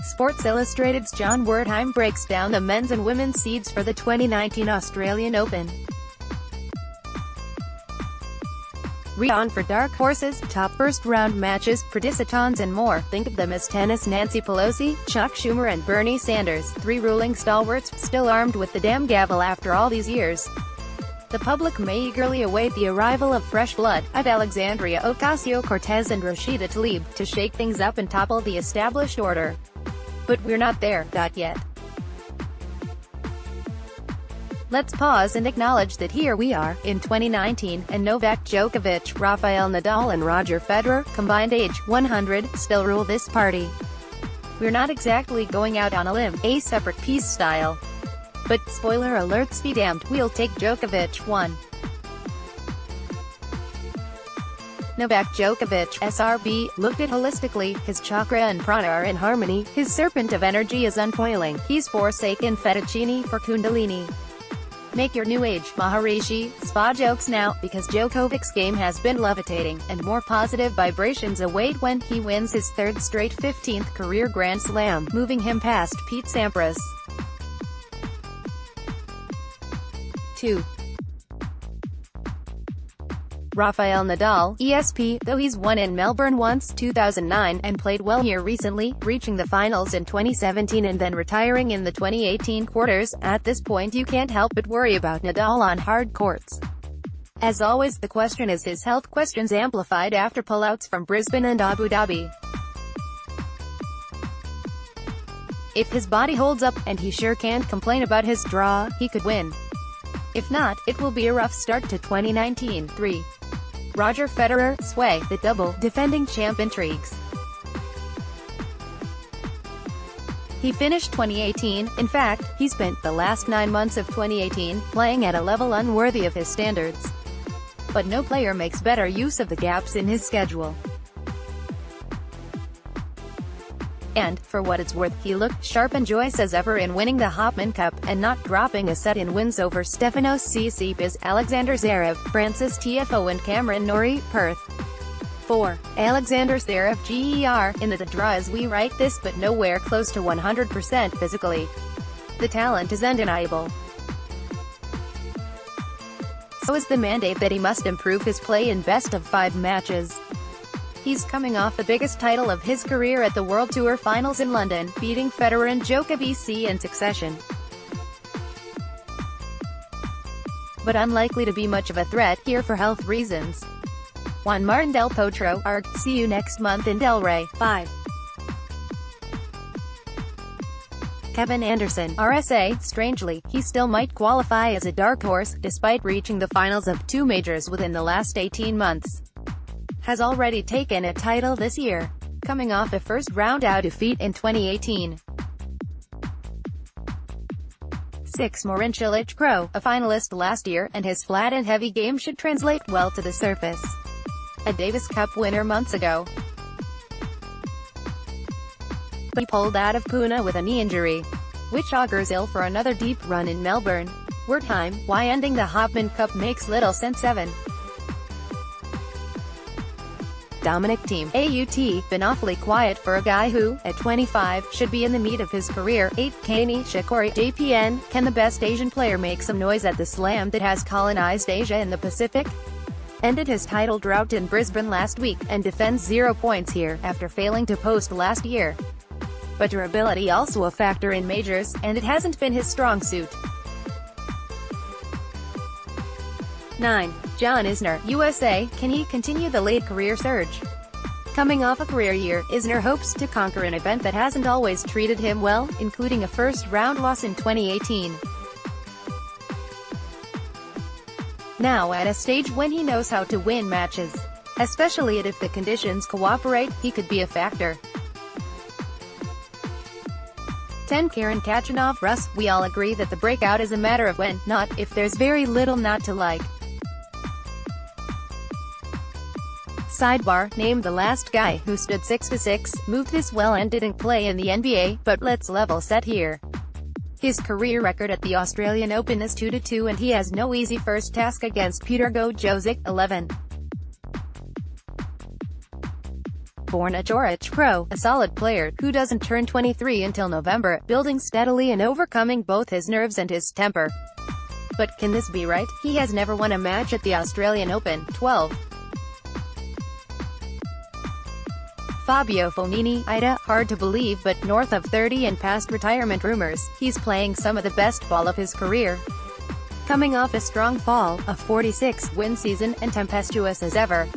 Sports Illustrated's John Wertheim breaks down the men's and women's seeds for the 2019 Australian Open. Read on for dark horses, top first-round matches, predicitons and more. Think of them as tennis. Nancy Pelosi, Chuck Schumer and Bernie Sanders, three ruling stalwarts, still armed with the damn gavel after all these years. The public may eagerly await the arrival of fresh blood, of Alexandria, Ocasio-Cortez and Rashida Tlaib, to shake things up and topple the established order. But we're not there, yet. Let's pause and acknowledge that here we are, in 2019, and Novak Djokovic, Rafael Nadal and Roger Federer, combined age 100, still rule this party. We're not exactly going out on a limb, a separate piece style. But, spoiler alerts be damned, we'll take Djokovic 1. Novak Djokovic, SRB, looked at holistically, his chakra and prana are in harmony, his serpent of energy is uncoiling, he's forsaken fettuccine for kundalini. Make your new age, Maharishi, spa jokes now, because Djokovic's game has been levitating, and more positive vibrations await when he wins his third straight 15th career Grand Slam, moving him past Pete Sampras. 2. Rafael Nadal, ESP, though he's won in Melbourne once, 2009, and played well here recently, reaching the finals in 2017 and then retiring in the 2018 quarters, at this point you can't help but worry about Nadal on hard courts. As always, the question is his health, questions amplified after pullouts from Brisbane and Abu Dhabi. If his body holds up, and he sure can't complain about his draw, he could win. If not, it will be a rough start to 2019. 3. Roger Federer, sway, the double, defending champ intrigues. He finished 2018, in fact, he spent the last 9 months of 2018, playing at a level unworthy of his standards. But no player makes better use of the gaps in his schedule. And, for what it's worth, he looked sharp and joyous as ever in winning the Hopman Cup, and not dropping a set in wins over Stefanos Tsitsipas, Alexander Zverev, Francis Tiafoe and Cameron Norrie, Perth. 4. Alexander Zverev GER, in the draw as we write this but nowhere close to 100% physically. The talent is undeniable. So is the mandate that he must improve his play in best-of-5 matches. He's coming off the biggest title of his career at the World Tour Finals in London, beating Federer and Djokovic in succession. But unlikely to be much of a threat here for health reasons. Juan Martín del Potro, ARG, see you next month in Delray. 5. Kevin Anderson, RSA, strangely, he still might qualify as a dark horse, despite reaching the finals of 2 majors within the last 18 months. Has already taken a title this year, coming off a first-round-out defeat in 2018. 6. Marin Cilic Pro, a finalist last year, and his flat and heavy game should translate well to the surface. A Davis Cup winner months ago. But he pulled out of Pune with a knee injury, which augurs ill for another deep run in Melbourne. Wertheim, why ending the Hopman Cup makes little sense. 7. Dominic Thiem, AUT, been awfully quiet for a guy who, at 25, should be in the meat of his career. 8. Kei Nishikori, JPN, can the best Asian player make some noise at the slam that has colonized Asia and the Pacific? Ended his title drought in Brisbane last week, and defends 0 points here, after failing to post last year. But durability also a factor in majors, and it hasn't been his strong suit. 9. John Isner, USA, can he continue the late career surge? Coming off a career year, Isner hopes to conquer an event that hasn't always treated him well, including a first-round loss in 2018. Now at a stage when he knows how to win matches. Especially if the conditions cooperate, he could be a factor. 10. Karen Khachanov, Russ, we all agree that the breakout is a matter of when, not if. There's very little not to like. Sidebar, name the last guy who stood 6-6, moved this well and didn't play in the NBA, but let's level set here. His career record at the Australian Open is 2-2 and he has no easy first task against Peter Gojowczyk. 11. born a Jorich Pro, a solid player, who doesn't turn 23 until November, building steadily and overcoming both his nerves and his temper. But can this be right? He has never won a match at the Australian Open. 12. Fabio Fognini, Ida, hard to believe but north of 30 and past retirement rumors, he's playing some of the best ball of his career. Coming off a strong fall, a 46-win season, and tempestuous as ever.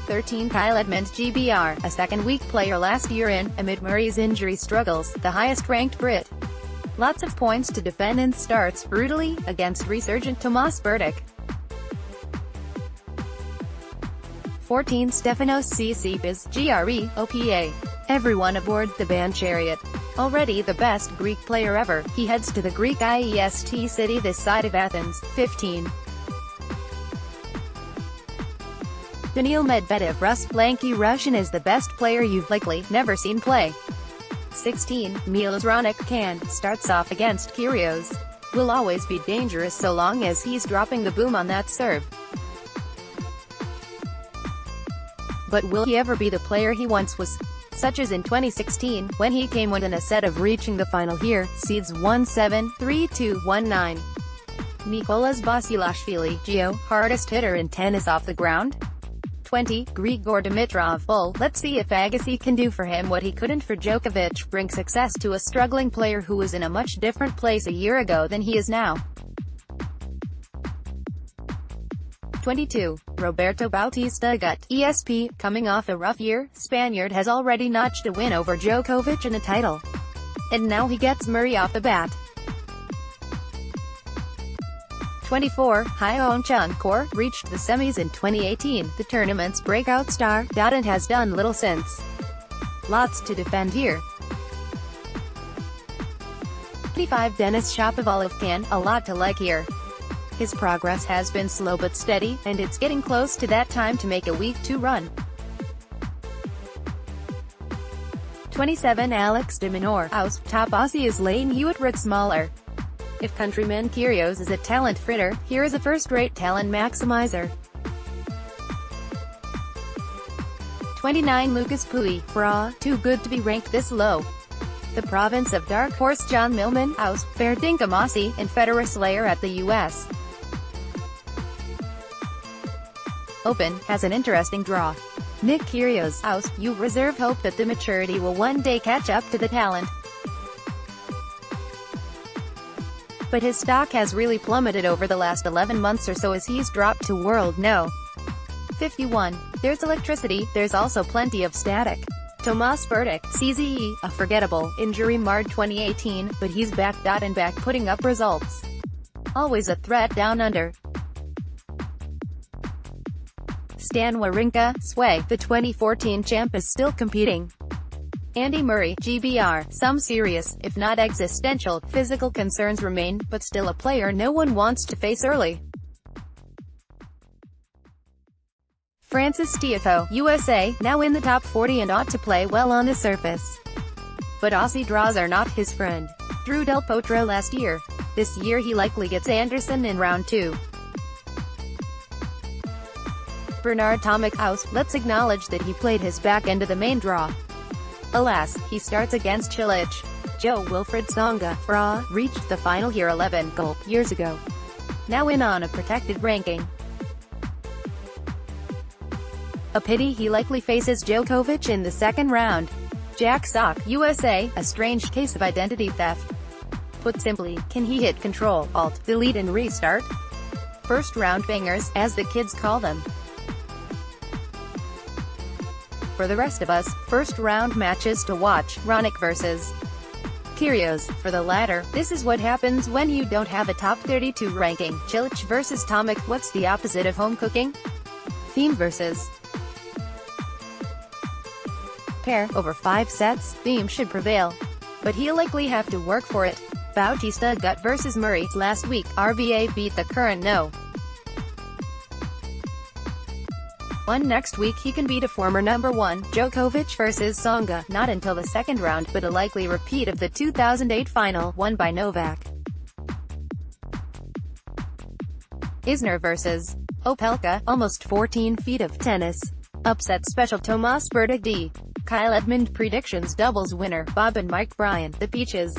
13. Kyle Edmund, GBR, a second-week player last year in, amid Murray's injury struggles, the highest-ranked Brit. Lots of points to defend and starts brutally against resurgent Tomas Berdych. 14. Stefanos Tsitsipas, GRE, OPA. Everyone aboard the band chariot. Already the best Greek player ever, he heads to the Greek IEST city this side of Athens. 15. Daniil Medvedev, lanky Russian, is the best player you've likely never seen play. 16. Milos Raonic starts off against Kyrgios. Will always be dangerous so long as he's dropping the boom on that serve. But will he ever be the player he once was? Such as in 2016, when he came within a set of reaching the final here, seeds 1-7, 3-2, 1-9. Nicolas Basilashvili, Gio, hardest hitter in tennis off the ground? 20. Grigor Dimitrov, bull. Let's see if Agassi can do for him what he couldn't for Djokovic, bring success to a struggling player who was in a much different place a year ago than he is now. 22. Roberto Bautista Gut, ESP, coming off a rough year, Spaniard has already notched a win over Djokovic and a title. And now he gets Murray off the bat. 24. Hyeon Chung Kor reached the semis in 2018, the tournament's breakout star, and has done little since. Lots to defend here. 25. Denis Shapovalov, a lot to like here. His progress has been slow but steady, and it's getting close to that time to make a Week 2 run. 27. Alex de Minaur, top Aussie is Lane Hewitt smaller. If countryman Kyrgios is a talent fritter, here is a first-rate talent maximizer. 29. Lucas Pouille, too good to be ranked this low. The province of dark horse John Millman, fair dinkum Aussie, and Federer slayer at the U.S. Open, has an interesting draw. Nick Kyrgios, you reserve hope that the maturity will one day catch up to the talent. But his stock has really plummeted over the last 11 months or so as he's dropped to world no. 51. There's electricity, there's also plenty of static. Tomas Berdych, CZE, a forgettable, injury-marred 2018, but he's back. And back putting up results. Always a threat down under. Stan Wawrinka, Sway, the 2014 champ is still competing. Andy Murray, GBR, some serious, if not existential, physical concerns remain, but still a player no one wants to face early. Francis Tiafoe, USA, now in the top 40 and ought to play well on the surface. But Aussie draws are not his friend. Drew Del Potro last year. This year he likely gets Anderson in round 2. Bernard Tomic, let's acknowledge that he played his back end of the main draw. Alas, he starts against Cilic. Jo-Wilfried Tsonga, reached the final here 11 years ago. Now in on a protected ranking. A pity he likely faces Djokovic in the second round. Jack Sock, USA, a strange case of identity theft. Put simply, can he hit Control, Alt, Delete and restart? First round bangers, as the kids call them. For the rest of us, first round matches to watch, Raonic vs. Kyrgios. For the latter, this is what happens when you don't have a top 32 ranking. Cilic vs Tomic, what's the opposite of home cooking? Theme vs. pair, over 5 sets, Theme should prevail. But he'll likely have to work for it. Bautista Gut vs Murray, last week, RBA beat the current no. 1 next week he can beat a former number 1, Djokovic vs Tsonga, not until the second round, but a likely repeat of the 2008 final, won by Novak. Isner vs Opelka, almost 14 feet of tennis. Upset special Tomas Berdych D. Kyle Edmund predictions doubles winner, Bob and Mike Bryan, the Peaches.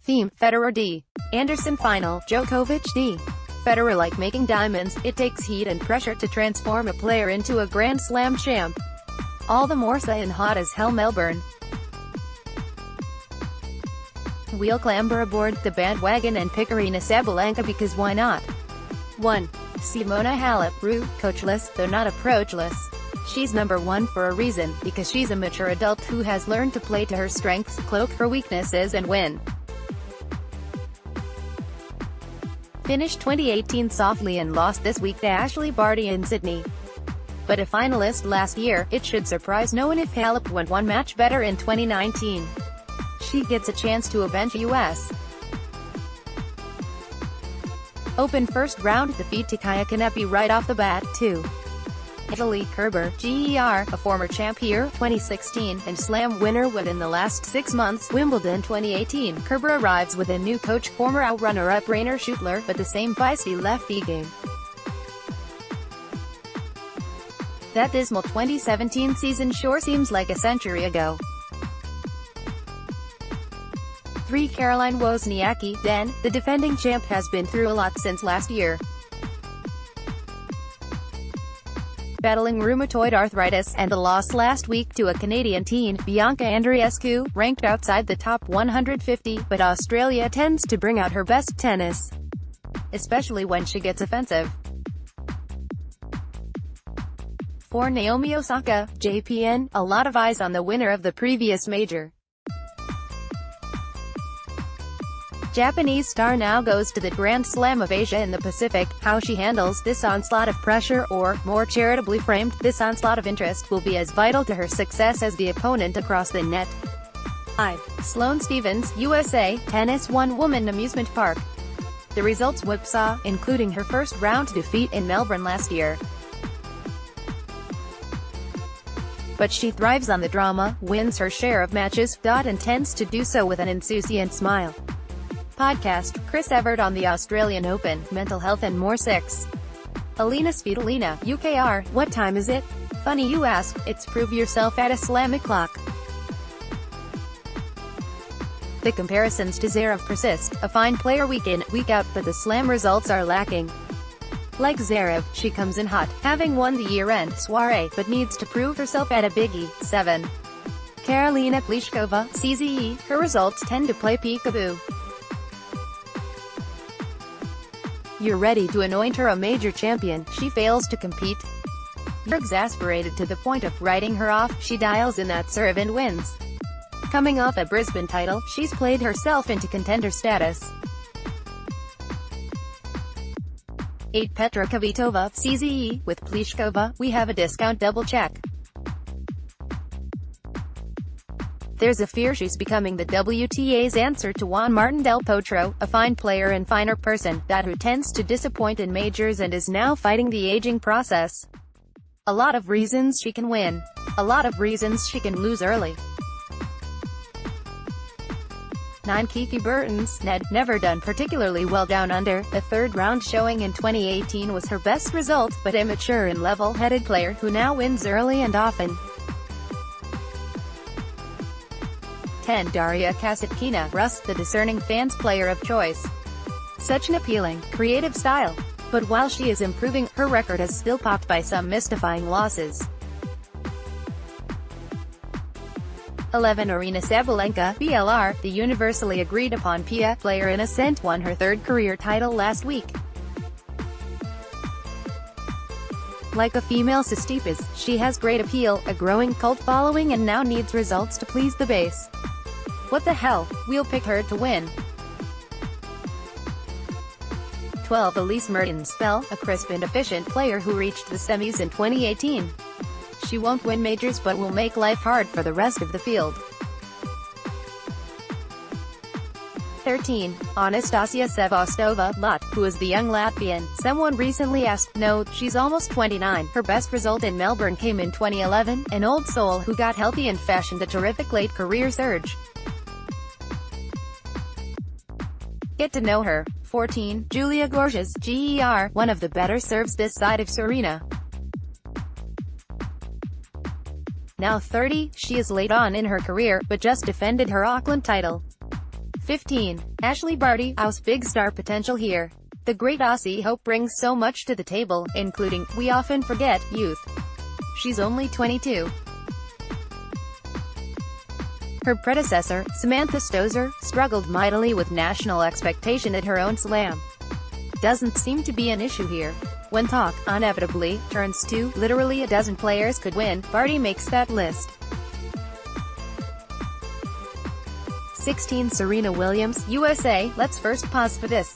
Theme, Federer D. Anderson final, Djokovic D. Federer. Like making diamonds, it takes heat and pressure to transform a player into a Grand Slam champ. All the more so in hot as hell Melbourne. We'll clamber aboard the bandwagon and pick Aryna Sabalenka because why not? 1. Simona Halep, coachless, though not approachless. She's number one for a reason, because she's a mature adult who has learned to play to her strengths, cloak her weaknesses and win. Finished 2018 softly and lost this week to Ashley Barty in Sydney. But a finalist last year, it should surprise no one if Halep went one match better in 2019. She gets a chance to avenge US Open first round defeat to Kaia Kanepi right off the bat, 2. Italy, Kerber, GER, a former champ here, 2016, and Slam winner within the last 6 months, Wimbledon 2018. Kerber arrives with a new coach, former outrunner-up Rainer Schüttler, but the same feisty lefty game. That dismal 2017 season sure seems like a century ago. 3. Caroline Wozniacki, Den, the defending champ has been through a lot since last year. Battling rheumatoid arthritis, and the loss last week to a Canadian teen, Bianca Andreescu, ranked outside the top 150, but Australia tends to bring out her best tennis. Especially when she gets offensive. 4. Naomi Osaka, JPN, a lot of eyes on the winner of the previous major. Japanese star now goes to the Grand Slam of Asia in the Pacific. How she handles this onslaught of pressure, or, more charitably framed, this onslaught of interest, will be as vital to her success as the opponent across the net. 5. Sloane Stephens, USA, tennis one-woman amusement park. The results whipsaw, including her first-round defeat in Melbourne last year. But she thrives on the drama, wins her share of matches, and tends to do so with an insouciant smile. Podcast, Chris Evert on the Australian Open, mental health and more. 6. Alina Svitolina, UKR, what time is it? Funny you ask, it's prove yourself at a slam o'clock. The comparisons to Zverev persist, a fine player week in, week out, but the slam results are lacking. Like Zverev, she comes in hot, having won the year-end soiree, but needs to prove herself at a biggie. 7. Karolina Pliskova, CZE, her results tend to play peekaboo. You're ready to anoint her a major champion, she fails to compete. You're exasperated to the point of writing her off, she dials in that serve and wins. Coming off a Brisbane title, she's played herself into contender status. 8. Petra Kvitova, CZE, with Pliskova, we have a discount double check. There's a fear she's becoming the WTA's answer to Juan Martín del Potro, a fine player and finer person, who tends to disappoint in majors and is now fighting the aging process. A lot of reasons she can win. A lot of reasons she can lose early. 9. Kiki Bertens, Ned, never done particularly well down under. A third-round showing in 2018 was her best result, but a mature and level-headed player who now wins early and often. 10. Daria Kasatkina, Rus, the discerning fans' player of choice. Such an appealing, creative style. But while she is improving, her record is still popped by some mystifying losses. 11. Aryna Sabalenka, BLR, the universally agreed-upon PIA player in ascent, won her third career title last week. Like a female Tsitsipas, she has great appeal, a growing cult following, and now needs results to please the base. What the hell, we'll pick her to win. 12. Elise Mertens, a crisp and efficient player who reached the semis in 2018. She won't win majors but will make life hard for the rest of the field. 13. Anastasia Sevastova, who is the young Latvian. Someone recently asked, no, she's almost 29. Her best result in Melbourne came in 2011, an old soul who got healthy and fashioned a terrific late career surge. Get to know her. 14. Julia Gorges, GER, one of the better serves this side of Serena. Now 30, she is late on in her career, but just defended her Auckland title. 15. Ashley Barty, house big star potential here. The great Aussie hope brings so much to the table, including, we often forget, youth. She's only 22. Her predecessor, Samantha Stosur, struggled mightily with national expectation at her own slam. Doesn't seem to be an issue here. When talk, inevitably, turns to, literally a dozen players could win, Barty makes that list. 16. Serena Williams, USA. Let's first pause for this.